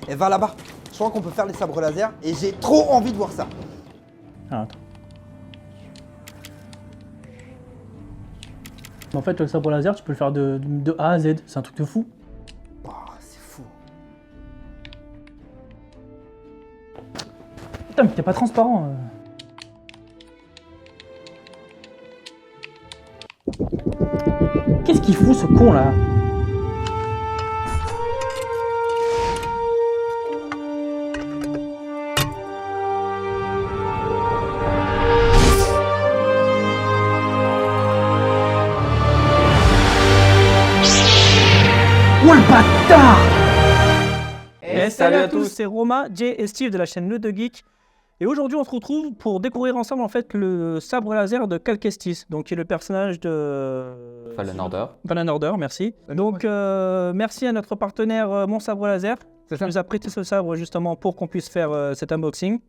Et va là-bas. Je crois qu'on peut faire les sabres laser et j'ai trop envie de voir ça. Ah, attends. En fait, le sabre laser, tu peux le faire de A à Z. C'est un truc de fou. Oh, c'est fou. Putain, mais t'es pas transparent. Qu'est-ce qu'il fout ce con là? Oh le bâtard! Et salut à tous. C'est Romain, Jay et Steve de la chaîne Le Deux Geek. Et aujourd'hui on se retrouve pour découvrir ensemble en fait le sabre laser de Cal Kestis, donc qui est le personnage de Fallen Order. Fallen Order, merci. Donc merci à notre partenaire Mon Sabre Laser C'est qui ça. nous a prêté ce sabre justement pour qu'on puisse faire cet unboxing.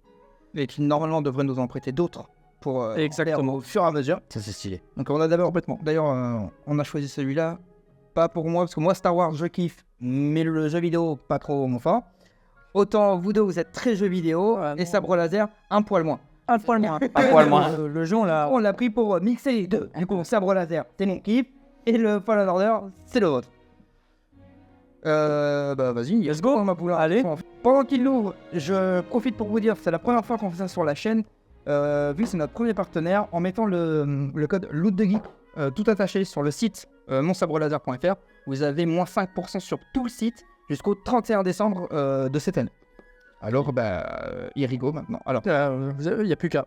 Et qui normalement devrait nous en prêter d'autres pour Exactement. faire au fur et à mesure. Ça c'est stylé. Donc on a d'abord complètement. D'ailleurs, on a choisi celui-là, pas pour moi, parce que moi Star Wars je kiffe, mais le jeu vidéo pas trop mon fort. Autant vous deux vous êtes très jeux vidéo, Ouais, et non. sabre laser, un poil moins. Un poil moins. Un poil moins. Le jeu on l'a... On l'a pris pour mixer les deux. Du coup, sabre laser, c'est mon kiff, et le Fallen Order, c'est le vôtre. Bah vas-y, Let's go. ma poule. Allez. Pendant qu'il l'ouvre, je profite pour vous dire, c'est la première fois qu'on fait ça sur la chaîne, vu que c'est notre premier partenaire, en mettant le code LOOTDEGEEK tout attaché sur le site monsabreLaser.fr, vous avez moins 5% sur tout le site jusqu'au 31 décembre de cette année. Alors, Irigo maintenant. Alors, Il n'y a plus qu'à.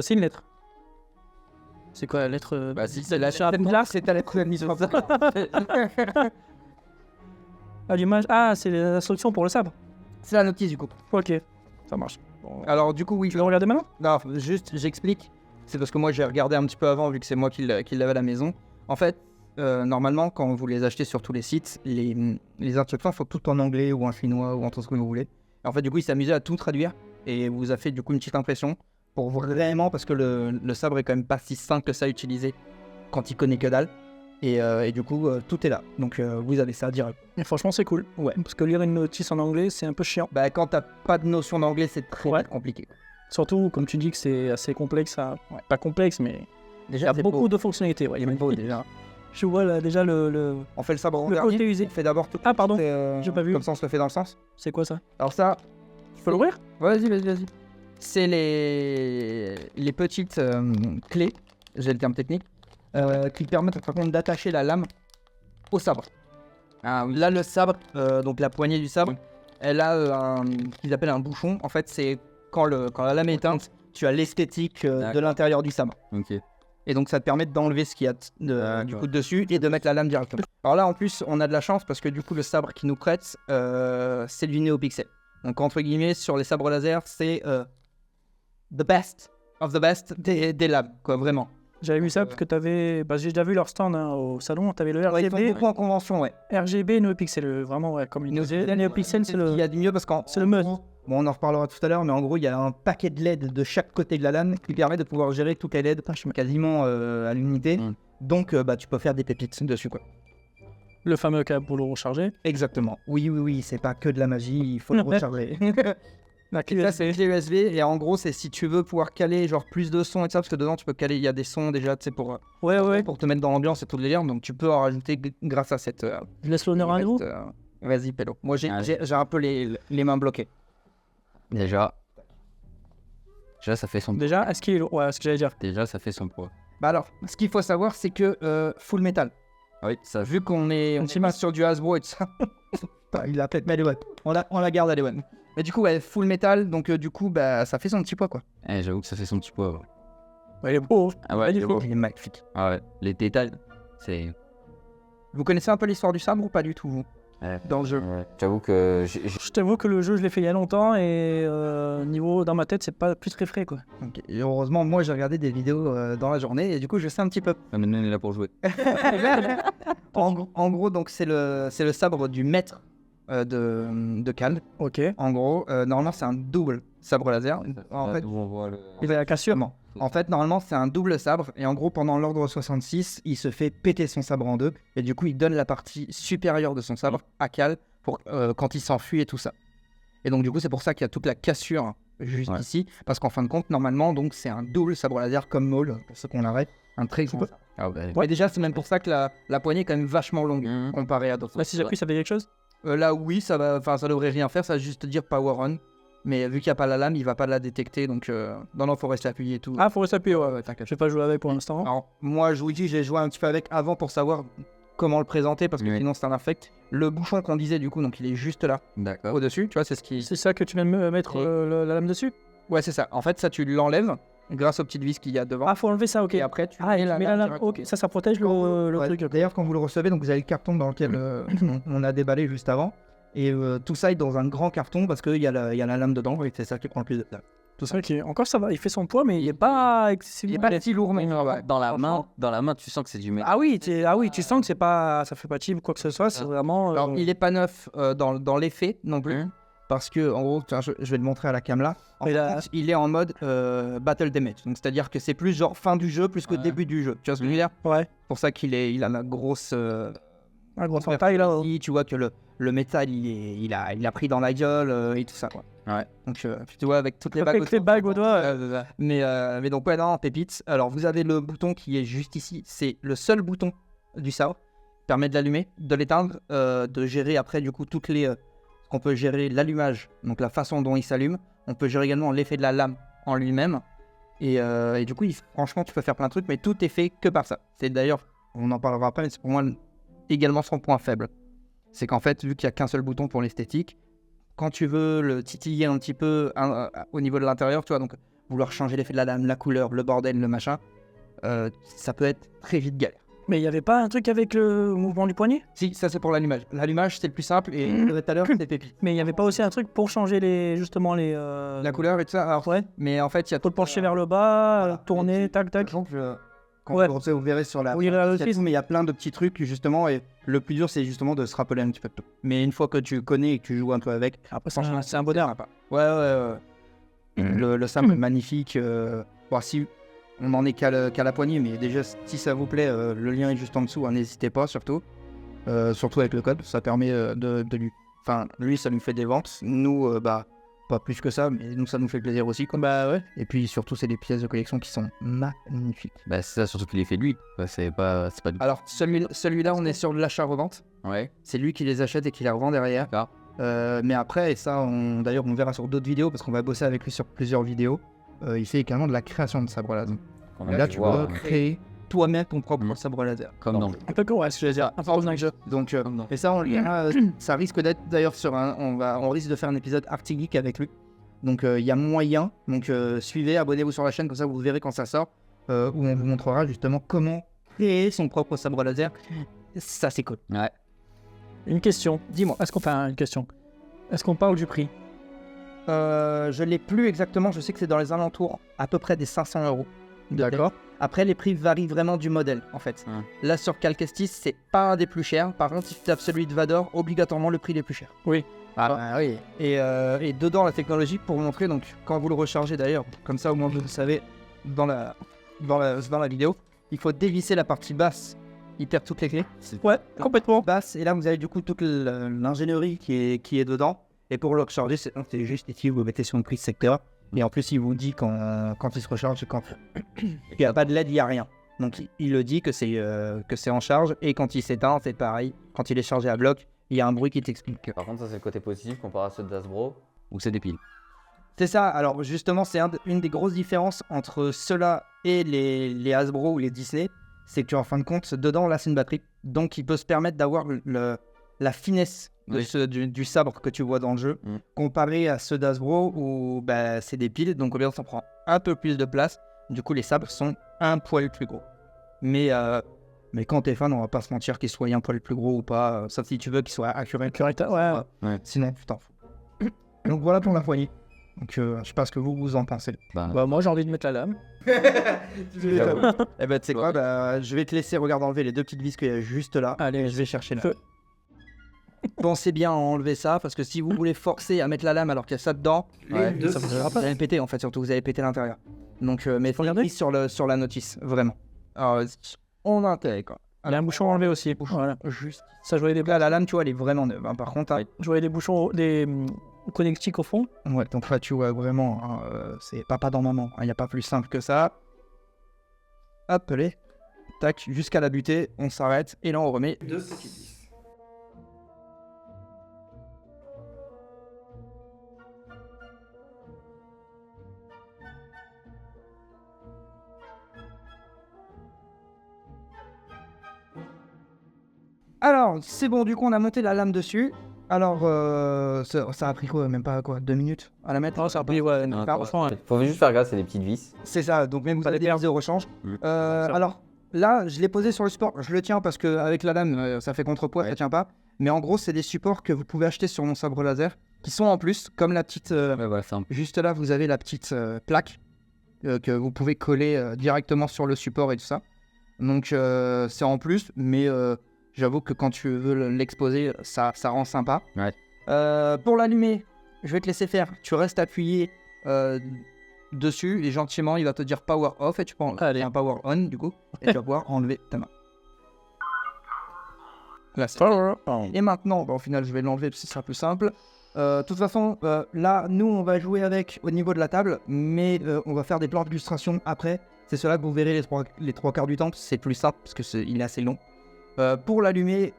C'est une lettre. C'est quoi la lettre Bah si, c'est la c'est ta lettre de mise en place. Ah, l'image. Ah, c'est les instructions pour le sabre. C'est la notice du coup. Ok, ça marche. Bon, Alors, du coup, oui. tu veux regarder maintenant? Non, juste, j'explique. C'est parce que moi, j'ai regardé un petit peu avant, vu que c'est moi qui l'avais à la maison. En fait, normalement, quand vous les achetez sur tous les sites, les instructions sont toutes en anglais ou en chinois ou en tout ce que vous voulez. Et en fait, du coup, il s'amusait à tout traduire et vous a fait du coup une petite impression pour vraiment, parce que le sabre est quand même pas si simple que ça à utiliser quand il connaît que dalle. Et du coup, tout est là. Donc, vous avez ça à dire. Et franchement, c'est cool. Ouais. Parce que lire une notice en anglais, c'est un peu chiant. Bah, quand t'as pas de notion d'anglais, c'est très Ouais. compliqué. Surtout, comme tu dis que c'est assez complexe. Ouais. Pas complexe, mais il y Déjà, a beaucoup de fonctionnalités. Ouais. Il est beau déjà. Je vois là, déjà le... On fait le sabre en Le dernier. côté usé. On fait d'abord tout. Ah, pardon, C'est, j'ai pas vu. Comme ça, on se le fait dans le sens. C'est quoi ça? Alors ça, Tu peux l'ouvrir? vas-y. C'est les petites clés, j'ai le terme technique, qui permettent par contre d'attacher la lame au sabre. Ah oui. Là, le sabre, donc la poignée du sabre, elle a ce qu'ils appellent un bouchon. En fait, c'est quand la lame est éteinte, tu as l'esthétique de D'accord. l'intérieur du sabre. Ok. Et donc ça te permet d'enlever ce qu'il y a du coup dessus et de mettre la lame directement. Alors là en plus on a de la chance parce que du coup le sabre qui nous prête c'est du NeoPixel. Donc entre guillemets sur les sabres laser c'est the best of the best des lames quoi vraiment. J'avais vu ça parce que t'avais... Bah, j'ai déjà vu leur stand hein, au salon. T'avais le Ouais, ils font RGB, beaucoup en convention ouais. RGB NeoPixel. Vraiment, ouais, comme une... NeoPixel, c'est Il y le... a du mieux parce qu'en C'est le must. Bon on en reparlera tout à l'heure mais en gros il y a un paquet de LED de chaque côté de la lame qui permet de pouvoir gérer toutes les LED quasiment à l'unité. Mm. Donc tu peux faire des pépites dessus quoi. Le fameux câble pour le recharger. Exactement. Oui, c'est pas que de la magie, il faut le recharger. La clé Et ça, USB. c'est une clé USB. Et en gros, c'est si tu veux pouvoir caler genre plus de sons et tout ça, parce que dedans, tu peux caler, il y a des sons déjà, tu sais, pour te mettre dans l'ambiance et tout le délire. Donc, tu peux en rajouter grâce à cette. Je laisse l'honneur à nous. Vas-y, Pélo. Moi, Allez. j'ai un peu les mains bloquées. Déjà, ça fait son poids. Déjà, est-ce qu'il est lourd? Ouais, ce que j'allais dire. Déjà, ça fait son poids. Bah alors, ce qu'il faut savoir, c'est que full metal. Oui, ça Vu qu'on est sur du Hasbro et tout ça. Il a peut-être mis One. On la garde à One. Mais du coup, ouais, full metal. Donc, du coup, ça fait son petit poids, quoi. Eh, j'avoue que ça fait son petit poids. Ouais. Ouais, il est beau. Ah ouais, il est beau. Il est magnifique. Ah ouais, les détails, c'est... Vous connaissez un peu l'histoire du sabre ou pas du tout, vous, Ouais. dans le jeu? Ouais. J'avoue que Je t'avoue que le jeu, je l'ai fait il y a longtemps et niveau dans ma tête, c'est pas plus très frais quoi. Ok. Et heureusement, moi j'ai regardé des vidéos dans la journée et du coup je sais un petit peu. maintenant on est là pour jouer. En gros, donc c'est le sabre du maître de Cal. Ok. En gros, normalement c'est un double sabre laser. En fait, on voit le... Il va à cassure. En fait, normalement c'est un double sabre et en gros pendant l'ordre 66, il se fait péter son sabre en deux et du coup il donne la partie supérieure de son sabre à Cal pour quand il s'enfuit et tout ça. Et donc du coup c'est pour ça qu'il y a toute la cassure juste ici, parce qu'en fin de compte normalement donc c'est un double sabre laser comme Maul, pour ceux qu'on l'arrête, un très grand sabre. Ah bah, Ouais, déjà c'est même pour ça que la poignée est quand même vachement longue comparée à d'autres. Là, si j'appuie, ça fait quelque chose? Là oui, ça devrait rien faire, ça va juste dire power on. Mais vu qu'il n'y a pas la lame, il va pas la détecter, donc non, faut rester appuyé et tout. Ah, faut rester appuyé, ouais. T'inquiète. Je vais pas jouer avec pour l'instant. Alors, moi, je vous dis, j'ai joué un petit peu avec avant pour savoir comment le présenter, parce que sinon c'est un infect. Le bouchon qu'on disait, du coup, donc il est juste là, d'accord. au-dessus, tu vois, c'est ce qui... C'est ça que tu viens de me mettre la lame dessus? Ouais, c'est ça. En fait, ça, tu l'enlèves grâce aux petites vis qu'il y a devant. Ah, faut enlever ça, ok. Et après, tu Ah, et mets tu mets la lame, directement. ok. Ça protège le Ouais, truc. d'ailleurs, quand vous le recevez, donc vous avez le carton dans lequel on a déballé juste avant. Et tout ça est dans un grand carton parce qu'il y a la lame dedans et c'est ça qui prend le plus de place. Tout ça. Ok, encore ça va, il fait son poids, mais il est pas excessivement. Il est pas si lourd, mais Dans la main, tu sens que c'est du métal. Ah oui, tu sens que c'est pas, ça fait pas cheap ou quoi que ce soit, c'est vraiment. Alors, il est pas neuf dans l'effet non plus. Parce que, en gros, tiens, je vais le montrer à la cam là. Il est en mode Battle Damage. Donc, c'est-à-dire que c'est plus genre fin du jeu plus que début du jeu. Tu vois ce que je veux dire? Ouais. C'est pour ça il a la grosse. Un gros taille là. Tu vois que le métal, il a pris dans la gueule et tout ça. Quoi. Ouais. Donc, tu vois, avec toutes les bagues. Avec les bagues au doigt. Mais donc, ouais, non, pépite. Alors, vous avez le bouton qui est juste ici. C'est le seul bouton du sabre. Permet de l'allumer, de l'éteindre, de gérer après, du coup, toutes les. On peut gérer l'allumage, donc la façon dont il s'allume. On peut gérer également l'effet de la lame en lui-même. Et du coup, franchement, tu peux faire plein de trucs, mais tout est fait que par ça. C'est d'ailleurs, on en parlera après, mais c'est pour moi également son point faible. C'est qu'en fait, vu qu'il n'y a qu'un seul bouton pour l'esthétique, quand tu veux le titiller un petit peu au niveau de l'intérieur, tu vois, donc vouloir changer l'effet de la lame, la couleur, le bordel, le machin, ça peut être très vite galère. Mais il y avait pas un truc avec le mouvement du poignet? Si, ça c'est pour l'allumage. L'allumage c'est le plus simple et tout à l'heure c'était pépite. Mais il y avait pas aussi un truc pour changer la couleur et tout ça. Alors, ouais. Mais en fait, il y a Faut le pencher vers le bas, tourner, tac tac. Quand vous verrez sur la... Oui, là aussi. Mais il y a plein de petits trucs justement et le plus dur c'est justement de se rappeler un petit peu de tout. Mais une fois que tu connais et que tu joues un peu avec, après c'est un bonheur. Ouais. Le sabre est magnifique. Bon, si on en est qu'à la poignée, mais déjà si ça vous plaît, le lien est juste en dessous, hein, n'hésitez pas surtout. Surtout avec le code, ça permet de lui... Enfin, lui ça nous fait des ventes, nous pas plus que ça, mais nous ça nous fait plaisir aussi. Quoi. Bah ouais. Et puis surtout c'est des pièces de collection qui sont magnifiques. Bah c'est ça, surtout qu'il les fait lui. Bah, c'est pas du... Alors celui-là on est sur de l'achat-revente. Ouais. C'est lui qui les achète et qui les revend derrière. D'accord. Mais après, et ça d'ailleurs on verra sur d'autres vidéos parce qu'on va bosser avec lui sur plusieurs vidéos. Il fait également de la création de sabre laser. Et là tu peux créer toi-même ton propre sabre laser. Comme dans le... Un peu con, ouais, ce que je veux dire. Un peu dans le jeu. Donc, et ça, ça risque d'être d'ailleurs sur on risque de faire un épisode Arctic Geek avec lui. Donc, il y a moyen. Donc, suivez, abonnez-vous sur la chaîne, comme ça vous verrez quand ça sort. Où on vous montrera justement comment créer son propre sabre laser. Ça, c'est cool. Ouais. Une question. Dis-moi. Une question. Est-ce qu'on parle du prix? Je l'ai plus exactement. Je sais que c'est dans les alentours à peu près des 500 €. D'accord. Après, les prix varient vraiment du modèle, en fait. Là, sur Cal Kestis, c'est pas un des plus chers. Par contre, si tu tapes celui de Vador, obligatoirement le prix les plus chers. Oui. Oui. Et dedans, la technologie, pour vous montrer, donc, quand vous le rechargez d'ailleurs, comme ça, au moins, vous le savez, dans la vidéo, il faut dévisser la partie basse. Il perd toutes les clés. Ouais, complètement. Basse, et là, vous avez du coup toute l'ingénierie qui est dedans. Et pour le recharger, c'est juste ici, vous mettez sur une prise secteur. Et en plus, il vous dit quand il se recharge, quand il n'y a pas de LED, il n'y a rien. Donc, il le dit que c'est en charge. Et quand il s'éteint, c'est pareil. Quand il est chargé à bloc, il y a un bruit qui t'explique. Par contre, ça c'est le côté positif comparé à ceux d'Hasbro, où c'est des piles. C'est ça. Alors, justement, c'est une des grosses différences entre ceux-là et les Hasbro ou les Disney. C'est qu'en fin de compte, dedans, là, c'est une batterie. Donc, il peut se permettre d'avoir la finesse du sabre que tu vois dans le jeu, comparé à ceux d'Hasbro où c'est des piles, donc ça prend un peu plus de place. Du coup, les sabres sont un poil plus gros. Mais quand t'es fan, on va pas se mentir qu'ils soient un poil plus gros ou pas, sauf si tu veux qu'ils soient accurate. Ouais. Sinon, tu t'en fous. Donc voilà pour la poignée. Donc je sais pas ce que vous en pensez. Bah moi j'ai envie de mettre la lame. Eh ben tu sais quoi, je vais te laisser enlever les deux petites vis qu'il y a juste là. Allez, je vais chercher là. Feu. Pensez bien à enlever ça parce que si vous voulez forcer à mettre la lame alors qu'il y a ça dedans, vous allez péter en fait, surtout vous allez péter l'intérieur. Donc mais faut regarder sur la notice, vraiment. Alors on a intérêt quoi. Il y a un bouchon enlevé aussi. Voilà. Juste. Ça, je voyais des, Là, la lame, tu vois, elle est vraiment neuve. Hein. Par contre, hein, je voyais des bouchons, des connectiques au fond. ouais, donc là, tu vois vraiment, hein, c'est papa dans maman. Il n'y a pas plus simple que ça. Hop, allez. Tac, jusqu'à la butée, on s'arrête et là, on remet deux petites vis. Alors, c'est bon, du coup, on a monté la lame dessus. Alors, ça a pris quoi? Même pas quoi? 2 minutes à la mettre? Non, ça a pris, ouais. Non, Franchement, ouais. Faut juste faire gaffe, c'est des petites vis. C'est ça, donc même vous Ça avez des dépend. vis de rechange. Mm. Alors, là, je l'ai posé sur le support. Je le tiens parce qu'avec la lame, ça fait contrepoids, ça tient pas. Mais en gros, c'est des supports que vous pouvez acheter sur mon sabre laser qui sont en plus, comme la petite. Ouais, voilà, c'est un peu. Juste là, vous avez la petite plaque que vous pouvez coller directement sur le support et tout ça. Donc, c'est en plus, mais j'avoue que quand tu veux l'exposer, ça rend sympa. Ouais. Pour l'allumer, je vais te laisser faire. Tu restes appuyé dessus et gentiment, il va te dire power off et tu peux Allez. un power on du coup et tu vas pouvoir enlever ta main. Là, c'est- Et maintenant, au final, je vais l'enlever parce que ce sera plus simple. De toute façon, là, nous, on va jouer avec au niveau de la table, mais on va faire des plans d'illustration après. C'est cela que vous verrez les trois quarts du temps. C'est plus simple parce que il est assez long. Pour l'allumer,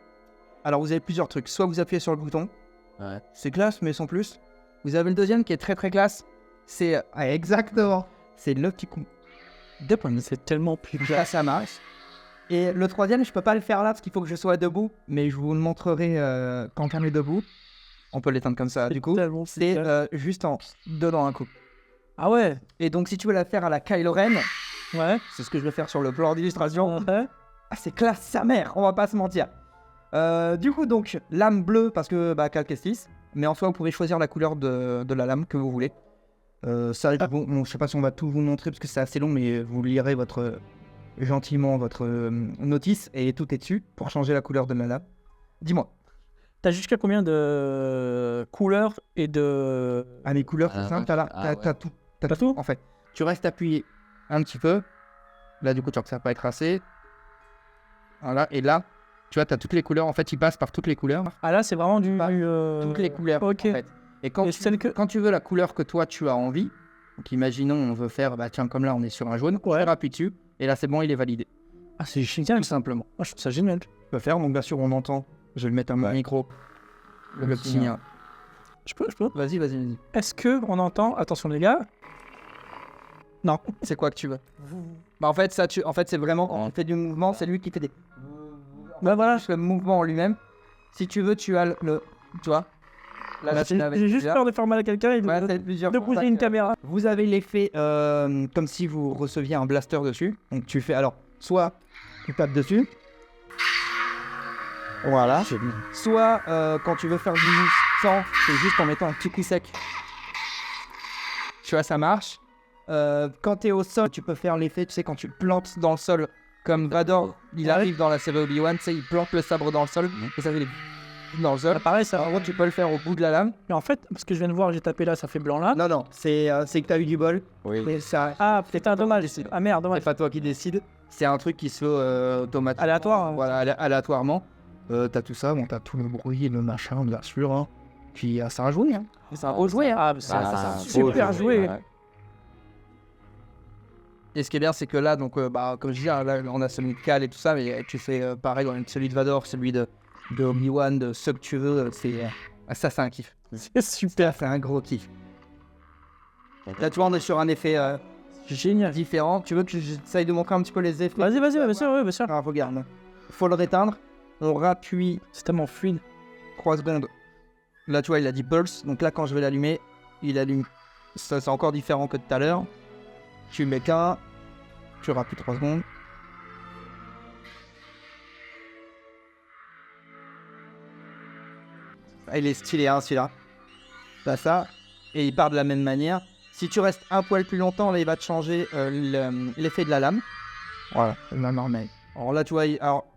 alors vous avez plusieurs trucs. Soit vous appuyez sur le bouton, Ouais. c'est classe, mais sans plus. Vous avez le deuxième qui est très très classe. C'est exactement. C'est le petit coup de poing. C'est tellement plus Là, ça marche. Et le troisième, je peux pas le faire là parce qu'il faut que je sois debout, mais je vous le montrerai quand on est debout. On peut l'éteindre comme ça. Du coup, tellement c'est plus juste en dedans un coup. Ah ouais. Et donc, si tu veux la faire à la Kylo Ren, Ouais. c'est ce que je vais faire sur le plan d'illustration. Ouais. Ah, c'est classe sa mère, on va pas se mentir. Du coup, donc, lame bleue parce que Cal Kestis. Mais en soi, vous pouvez choisir la couleur de la lame que vous voulez. Ça, bon, je sais pas si on va tout vous montrer parce que c'est assez long, mais vous lirez gentiment votre notice et tout est dessus pour changer la couleur de la lame. Dis-moi. T'as jusqu'à combien de couleurs et de. Ah, les couleurs, Ah, c'est simple, ouais. t'as tout. T'as tout En fait, tu restes appuyé un petit peu. Là, du coup, tu vois que ça va pas être assez. Voilà, et là, tu vois, t'as toutes les couleurs. En fait, il passe par toutes les couleurs. Ah là, c'est vraiment du. Toutes les couleurs, ok. en fait. Et quand, Et tu, celle que. quand tu veux la couleur que toi, tu as envie, donc imaginons, on veut faire, tiens, comme là, on est sur un jaune, Ouais. tu appuies dessus, et là, c'est bon, il est validé. Ah, c'est génial. Tout simplement. Moi, je trouve ça génial. Tu peux faire, donc bien sûr, on entend. Je vais le mettre à mon micro. Le petit. Je peux. Vas-y. Est-ce que on entend. Attention, les gars. Non. C'est quoi que tu veux? En fait, c'est vraiment, on fait du mouvement, c'est lui qui fait des. Bah voilà. Le mouvement en lui-même. Si tu veux, tu as le. Tu vois? Là, J'ai juste peur de faire mal à quelqu'un et Ouais, de, c'est plusieurs de fois. bouger une caméra. Vous avez l'effet comme si vous receviez un blaster dessus. Donc tu fais alors, soit tu tapes dessus. Voilà. Soit quand tu veux faire du sang, c'est juste en mettant un petit coup sec. Tu vois, ça marche. Quand tu es au sol, tu peux faire l'effet, tu sais, quand tu plantes dans le sol, comme Vador, il arrive dans la série Obi-Wan, tu sais, il plante le sabre dans le sol, et ça fait des dans le sol. Ah, pareil, ça. En gros, tu peux le faire au bout de la lame. Mais en fait, parce que je viens de voir, j'ai tapé là, ça fait blanc là. Non, c'est que tu as eu du bol. Oui. Mais ça, Ah, putain, dommage. Ah merde, c'est dommage. pas toi qui décide. C'est un truc qui se fait automatiquement. Aléatoire, hein. Voilà, aléatoirement. T'as tout ça, bon, t'as tout le bruit, le machin, bien sûr. Hein. Puis c'est un jouet. Hein. C'est un beau jouet. Hein. Ah, c'est super joué. Et ce qui est bien, c'est que là, donc, comme je dis, hein, là, on a celui de Cal et tout ça, mais tu fais pareil, on a celui de Vador, celui de Obi-Wan, de ce que tu veux. Ça, c'est un kiff. C'est super. C'est un gros kiff. Là, tu vois, on est sur un effet Génial. différent. Tu veux que j'essaye de montrer un petit peu les effets? Vas-y, bien sûr, oui, bien sûr. Alors, regarde. Faut le réteindre. On rappuie C'est tellement fluide. 3 secondes. Là, tu vois, il a dit pulse. Donc là, quand je vais l'allumer, il allume. Ça, c'est encore différent que tout à l'heure. Tu mets qu'un. Tu rappuies 3 secondes. Ah, il est stylé, hein, celui-là. T'as ça. Et il part de la même manière. Si tu restes un poil plus longtemps, là, il va te changer l'effet de la lame. Voilà, la normale. Alors là, tu vois,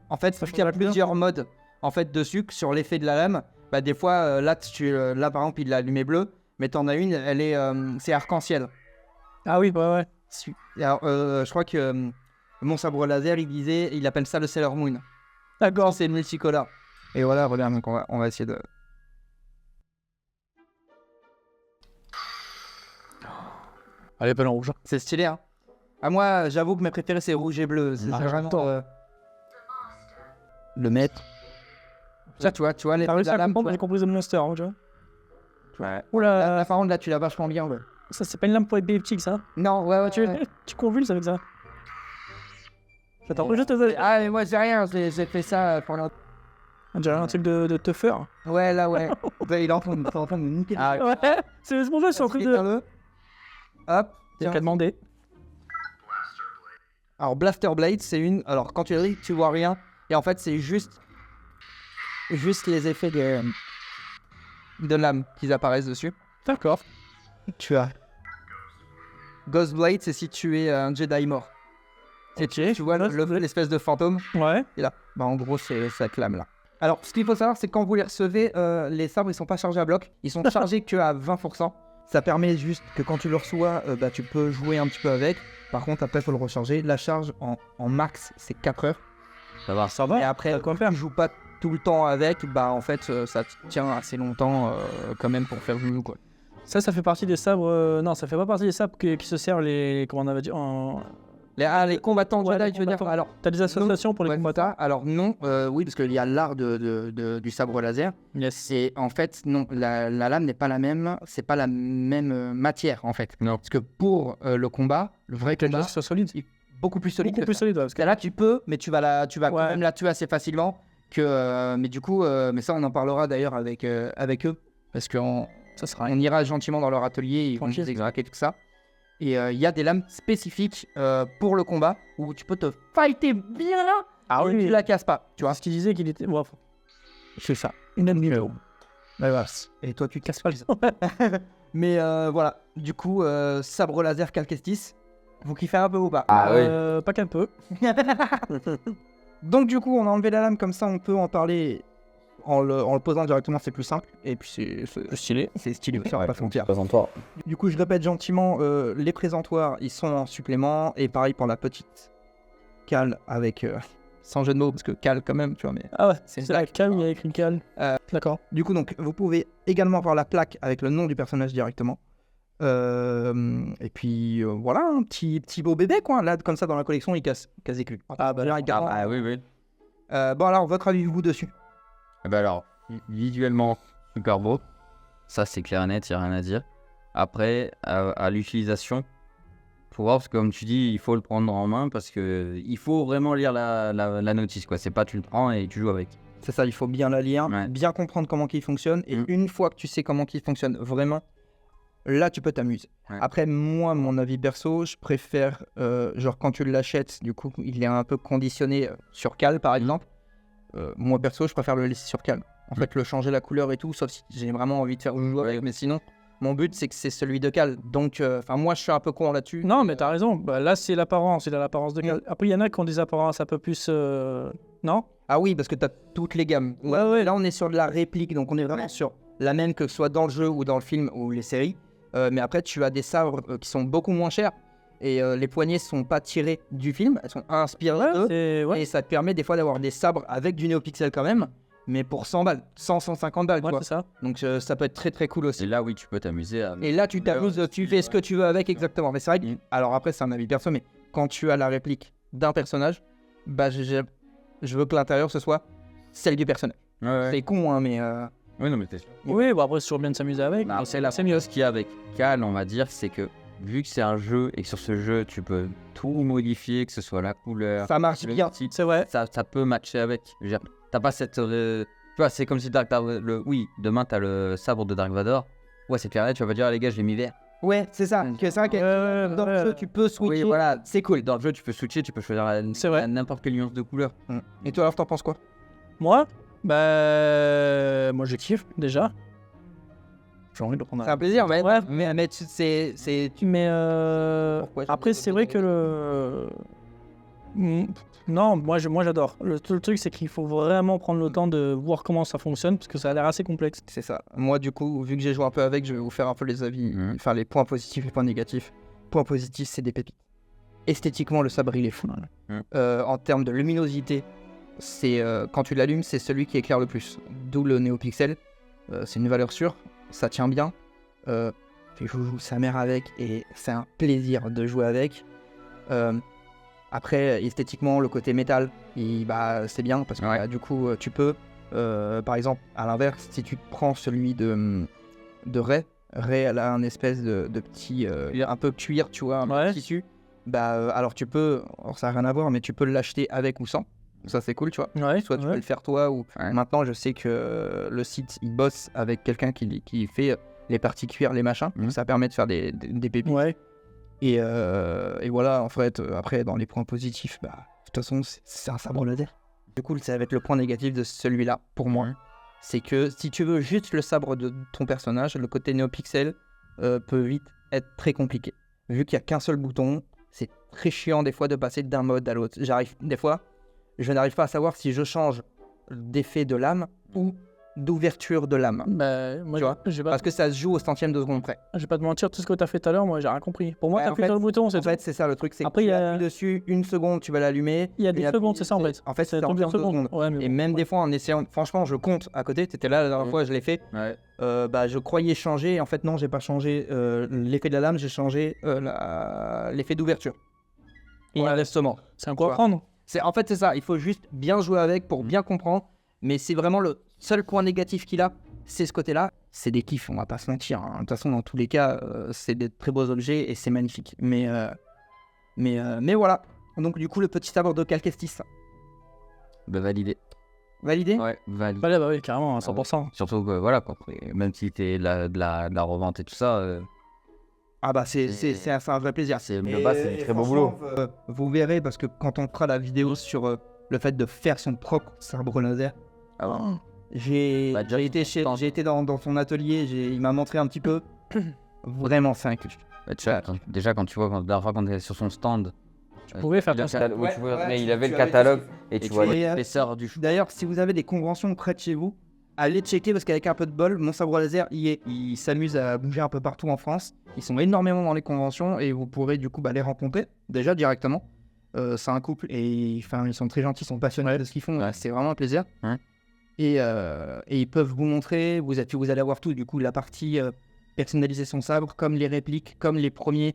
en fait, il y a plusieurs modes en fait, dessus sur l'effet de la lame. Des fois, là, là, par exemple, il l'a allumé bleu, mais t'en as une, elle est, c'est arc-en-ciel. Ah oui, ouais. Alors, je crois que mon sabre laser, il appelle ça le Sailor Moon. D'accord. C'est multicolore. Et voilà, regarde, donc on va essayer de... Allez, pas en rouge. C'est stylé, hein. Ah, moi, j'avoue que mes préférés, c'est rouge et bleu. C'est vraiment... j'adore. Le maître. Ça, tu vois, les T'as réussi à lame, comprendre, tu j'ai compris The Monster, hein, tu vois. vois. Ouais. Oula, La par là, tu l'as vachement bien, ouais. ça c'est pas une lampe pour épileptique, ça. Non, ouais, Tu convulses avec ça. J'attends juste de... Ah, mais moi, j'ai rien, j'ai fait ça pendant... On dirait un truc de teuffer. Ouais, là, ouais. Il est en train de me niquer. Ah, Ouais, c'est pour ça que je suis en train de... Hop. Il y a qu'à demander. Alors, Blaster Blade, c'est une... Alors, quand tu lis, tu vois rien. Et en fait, c'est juste les effets de l'âme qui apparaissent dessus. D'accord. Tu as... Ghost Blade, c'est si tu es un Jedi mort. Ok. Tu vois l'espèce de fantôme. Ouais. Et là, bah en gros, c'est cette lame-là. Alors, ce qu'il faut savoir, c'est que quand vous les recevez, les sabres, ils sont pas chargés à bloc. Ils sont chargés que à 20%. Ça permet juste que quand tu le reçois, bah, tu peux jouer un petit peu avec. Par contre, après, il faut le recharger. La charge en max, c'est 4 heures. ça va. Ça va. Et après, quoi quand tu joues pas tout le temps avec, bah en fait, ça tient assez longtemps quand même pour faire joujou, quoi. Ça fait partie des sabres... Non, ça fait pas partie des sabres qui se servent les... Comment on avait dit en... Les combattants Ouais, Jedi, les tu veux dire. combattants. Alors, T'as des associations pour les ouais, combattants. ça. Alors non, oui, parce qu'il y a l'art du sabre laser. Yes. Et en fait, non, la lame n'est pas la même, c'est pas la même matière en fait. Non. Parce que pour le combat, le vrai Quelque combat, chose qui soit solide. il est beaucoup plus solide. Beaucoup que plus ça. solide, ouais, parce que... Là, tu peux, mais tu vas quand Ouais. même la tuer assez facilement. Mais du coup, mais ça, on en parlera d'ailleurs avec eux, parce qu'on on ira gentiment dans leur atelier, ils vont Tranquille. nous expliquer tout ça. Et il y a des lames spécifiques pour le combat où tu peux te fighter bien Ah et oui. tu la casses pas, tu vois. Ce qu'il disait qu'il était... Ouais, C'est ça. une numéro. Bah, voilà. Et toi, tu casses pas les Mais voilà, du coup, sabre laser Calquestis, vous kiffez un peu ou pas? Ah oui. Pas qu'un peu. Donc du coup, on a enlevé la lame, comme ça on peut en parler en le posant directement, c'est plus simple. Et puis c'est Stylé. stylé, ça va pas se mentir. Présente-toi. Du coup, je répète gentiment, les présentoirs, ils sont en supplément. Et pareil pour la petite cale avec... sans jeu de mots, parce que cale quand même, tu vois, mais... Ah ouais, C'est une c'est la plaque. calme, il y a écrit calme. D'accord. Du coup, donc, vous pouvez également avoir la plaque avec le nom du personnage directement. Et puis, voilà, un petit beau bébé, quoi. Là, comme ça, dans la collection, il casse quasi plus. Ah bah, oui, oui. Bon, alors, votre avis, vous, dessus? Eh ben alors, visuellement, super beau. Ça, c'est clair et net, il n'y a rien à dire. Après, à l'utilisation, faut voir, parce que comme tu dis, il faut le prendre en main parce que il faut vraiment lire la notice, quoi. C'est pas tu le prends et tu joues avec. C'est ça, il faut bien la lire, Ouais. bien comprendre comment il fonctionne. Et une fois que tu sais comment il fonctionne vraiment, là, tu peux t'amuser. Ouais. Après, moi, mon avis perso, je préfère, genre, quand tu l'achètes, du coup, il est un peu conditionné sur cal, par exemple. Moi, perso, je préfère le laisser sur cal. En fait, le changer la couleur et tout, sauf si j'ai vraiment envie de faire jouer avec. Mais sinon, mon but, c'est que c'est celui de cal. Donc, moi, je suis un peu con là-dessus. Non, mais t'as raison. Bah, là, c'est l'apparence. Il a l'apparence de calme. Après, il y en a qui ont des apparences un peu plus... Non? Ah oui, parce que tu as toutes les gammes. Ouais. Là, on est sur de la réplique, donc on est vraiment sur la même que ce soit dans le jeu ou dans le film ou les séries. Mais après, tu as des sabres qui sont beaucoup moins chers. Et les poignées sont pas tirées du film, elles sont inspirées d'eux. C'est... Ouais, Et ça te permet des fois d'avoir des sabres avec du NeoPixel quand même, mais pour 100 balles, 150 balles, ouais, quoi. c'est ça. Donc ça peut être très très cool aussi. Et là, oui, tu peux t'amuser à... Et là, tu t'amuses, tu fais ce que tu veux avec, exactement. Mais c'est vrai que, alors après, c'est un avis perso, mais quand tu as la réplique d'un personnage, bah je veux que l'intérieur ce soit celle du personnage. Ouais. C'est con, hein, mais Oui, non, mais t'es sûr. Oui, bon, après, c'est toujours bien de s'amuser avec. Bah, c'est là, c'est mieux. Ce qu'il y a avec Cal, on va dire, c'est que vu que c'est un jeu et que sur ce jeu, tu peux tout modifier, que ce soit la couleur, ça marche le bien. titre, C'est vrai. ça peut matcher avec. Je veux dire, t'as pas cette... tu vois, c'est comme si oui, demain, t'as le sabre de Dark Vador. Ouais, c'est clair, tu vas pas dire, ah, les gars, je l'ai mis vert. Ouais, c'est ça. C'est vrai que dans le jeu, tu peux switcher. Oui, voilà, c'est cool. Dans le jeu, tu peux switcher, tu peux choisir C'est vrai. n'importe quelle nuance de couleur. Et toi, alors, t'en penses quoi? Moi, bah... Moi, je kiffe, déjà. J'ai envie de prendre C'est un plaisir, ouais. Ouais. Mais c'est Mais Pourquoi après, c'est vrai que le... Non, moi j'adore. Le truc, c'est qu'il faut vraiment prendre le temps de voir comment ça fonctionne, parce que ça a l'air assez complexe. C'est ça. Moi, du coup, vu que j'ai joué un peu avec, je vais vous faire un peu les avis, enfin les points positifs et les points négatifs. Point positif, c'est des pépites. Esthétiquement, le sabre, il est fou. En termes de luminosité, c'est quand tu l'allumes, c'est celui qui éclaire le plus. D'où le NeoPixel. C'est une valeur sûre, ça tient bien. Je joue sa mère avec et c'est un plaisir de jouer avec. Après, esthétiquement, le côté métal, c'est bien parce que du coup, tu peux, par exemple, à l'inverse, si tu prends celui de Ray, elle a un espèce de petit, un peu cuir, tu vois, un peu tissu. Alors tu peux, ça n'a rien à voir, mais tu peux l'acheter avec ou sans. Ça c'est cool, tu vois. Soit tu peux le faire toi ou maintenant je sais que le site il bosse avec quelqu'un qui fait les parties cuir, les machins. Ça permet de faire des pépites. Et voilà, en fait, après dans les points positifs, de toute façon c'est un sabre laser. Du coup ça va être le point négatif de celui-là pour moi. C'est que si tu veux juste le sabre de ton personnage, le côté NeoPixel peut vite être très compliqué. Vu qu'il n'y a qu'un seul bouton, c'est très chiant des fois de passer d'un mode à l'autre. Des fois, je n'arrive pas à savoir si je change d'effet de lame ou d'ouverture de lame. Moi, tu vois, parce que ça se joue au centième de seconde près. Je vais pas te mentir, tout ce que tu as fait tout à l'heure, moi j'ai rien compris. Pour moi, t'appuies sur le bouton, c'est en fait, c'est ça le truc. C'est après, que tu appuies dessus, une seconde, tu vas l'allumer. Il y a des secondes, c'est ça en fait. En fait, c'est en secondes. Et même des fois, en essayant, franchement, je compte à côté. Tu étais là la dernière fois, je l'ai fait. Je croyais changer. En fait, non, j'ai pas changé l'effet de la lame, j'ai changé l'effet d'ouverture. Et inversement. C'est un coup à prendre. En fait, c'est ça. Il faut juste bien jouer avec pour bien comprendre. Mais c'est vraiment le seul point négatif qu'il a, c'est ce côté-là. C'est des kiffs, on va pas se mentir. De toute façon, dans tous les cas, c'est des très beaux objets et c'est magnifique. Mais voilà. Donc du coup, le petit sabre de Calquestis. Validé. Validé ? Ouais, validé. Oui, carrément, à 100%. Surtout que voilà, même si t'es de la revente et tout ça. C'est un vrai plaisir. C'est un très beau boulot. Vous verrez, parce que quand on fera la vidéo sur le fait de faire son propre sabre laser, j'ai été dans son atelier, il m'a montré un petit peu. Vraiment, c'est un kiff. Déjà, quand tu vois, la dernière fois quand tu es sur son stand, tu pouvais faire il ça. il avait le catalogue et tu vois l'épaisseur du chou. D'ailleurs, si vous avez des conventions près de chez vous, allez checker parce qu'avec un peu de bol, mon sabre laser, il s'amuse à bouger un peu partout en France. Ils sont énormément dans les conventions et vous pourrez du coup les rencontrer déjà directement. C'est un couple et ils sont très gentils, ils sont passionnés de ce qu'ils font. C'est vraiment un plaisir. Et ils peuvent vous montrer, vous allez avoir tout, du coup la partie personnaliser son sabre, comme les répliques, comme les premiers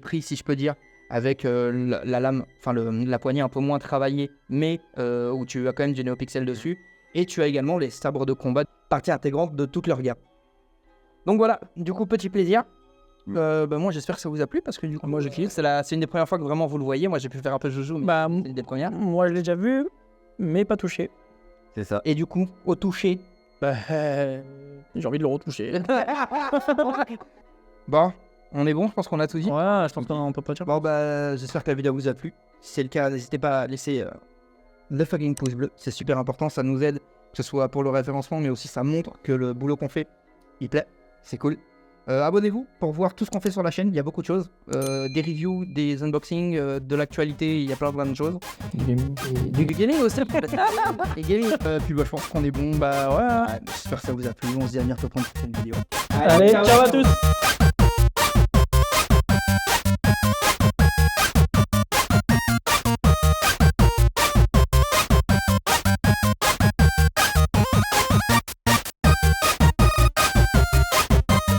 prix si je peux dire, avec la lame, la poignée un peu moins travaillée, mais où tu as quand même du NeoPixel dessus. Et tu as également les sabres de combat, partie intégrante de toute leur gamme. Donc voilà, du coup petit plaisir. Moi j'espère que ça vous a plu parce que du coup moi je kiffe. C'est une des premières fois que vraiment vous le voyez. Moi j'ai pu faire un peu joujou, mais c'est une des premières. Moi je l'ai déjà vu, mais pas touché. C'est ça. Et du coup, au toucher, j'ai envie de le retoucher. Bon, on est bon, je pense qu'on a tout dit. Ouais, je pense qu'on peut pas dire. Bon j'espère que la vidéo vous a plu. Si c'est le cas, n'hésitez pas à laisser le fucking pouce bleu. C'est super important, ça nous aide, que ce soit pour le référencement, mais aussi ça montre que le boulot qu'on fait, il plaît. C'est cool. Abonnez-vous pour voir tout ce qu'on fait sur la chaîne, il y a beaucoup de choses. Des reviews, des unboxings, de l'actualité, il y a plein de choses. Du gaming aussi. Et gaming. Puis je pense qu'on est bon. J'espère que ça vous a plu. On se dit à bientôt pour une prochaine vidéo. Allez, ciao à tous.